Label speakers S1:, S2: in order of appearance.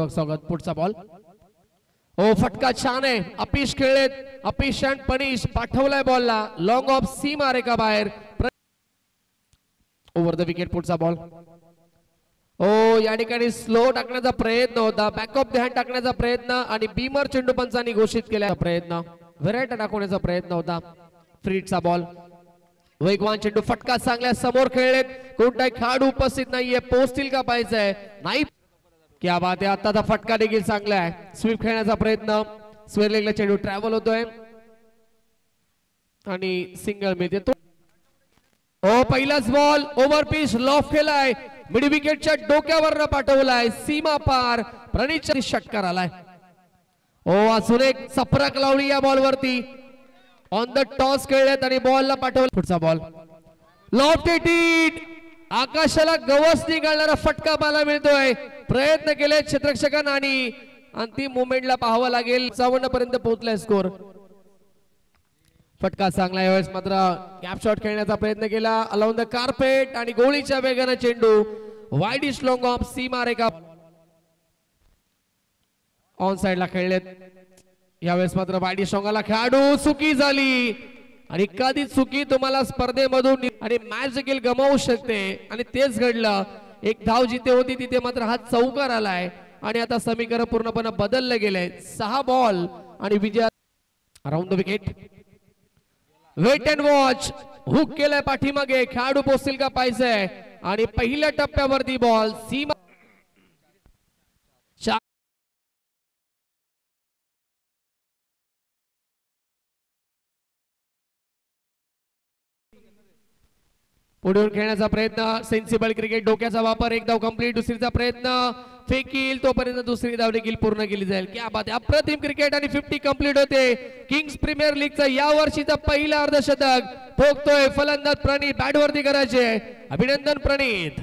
S1: मनपूर्वक स्वागत. पुढचा बॉल. ओ फटका छान आहे. Uppish खेळलेत. Uppish and punish पाठवलाय बॉलला. Long of सीमा रेखा बाहेर. Over the wicket. पुढचा बॉल. ओ या ठिकाणी स्लो टाकण्याचा प्रयत्न होता. बॅक ऑफ द हँड टाकण्याचा प्रयत्न आणि बीमर चेंडू पंचांनी घोषित केला प्रयत्न. व्हेरायटी टाकण्याचा प्रयत्न होता. फ्रीटचा बॉल. वेगवान चेंडू. फटका चांगल्या समोर खेळलेत. कोणताही खेळाडू उपस्थित नाहीये. पोहोचतील का पाहिजे नाही. क्या बात आहे. आताचा फटका देखील चांगला आहे. स्वीप खेळण्याचा प्रयत्न. स्क्वेअर लेगला चेंडू ट्रॅव्हल होतोय आणि सिंगल मिळते. ओ पहिलाच बॉल. ओव्हर पिच लॉफ केलाय. मिड विकेटच्या डोक्यावर पाठवलाय. सीमा पार. प्रणीतच्या षटकार आलाय. ओ अजून एक चपराक लावली या बॉल वरती. ऑन द टॉस खेळलेत आणि बॉलला पाठवलं. पुढचा बॉल. Lofted hit. आकाशाला गवस निघालणारा फटका पाहायला मिळतोय. प्रयत्न केले क्षेत्ररक्षकांना आणि अंतिम मोमेंटला पाहावं लागेल. 54 पर्यंत पोहोचलाय स्कोर. फटका चांगला. यावेळेस मात्र गॅप शॉट खेळण्याचा प्रयत्न केला. अलाउन द कार्पेट आणि गोळीच्या वेगाने चेंडू widish long of Seema Rekha. On साइडला खेळलेत. यावेळेस मात्र वाईडिश लॉंगाला खेळाडू. चुकी झाली आणि एखादी चुकी तुम्हाला स्पर्धेमधून आणि मॅच देखील गमावू शकते आणि तेच घडलं. एक धाव जिथे होती तिथे मात्र हा चौकार आलाय आणि आता समीकरण पूर्णपणे बदलले गेले. 6 बॉल आणि Vijay. Around the wicket. Wait and watch. Hook केलाय पाठीमागे. खेळाडू पोहोचतील का पाहिजे आणि पहिल्या टप्प्यावरती बॉल. सीमा पुढून खेळण्याचा प्रयत्न. Sensible cricket. डोक्याचा वापर. एक धाव कंप्लीट. दुसरीचा प्रयत्न फेकील तोपर्यंत दुसरी धाव देखील पूर्ण केली जाईल. क्या बात आहे. अप्रतिम क्रिकेट आणि 50 कंप्लीट होते. किंग्स प्रीमियर लीगचा या वर्षीचा पहिला अर्धशतक ठोकतोय फलंदाज प्रणीत. बॅट वरती करायचे. अभिनंदन प्रणीत.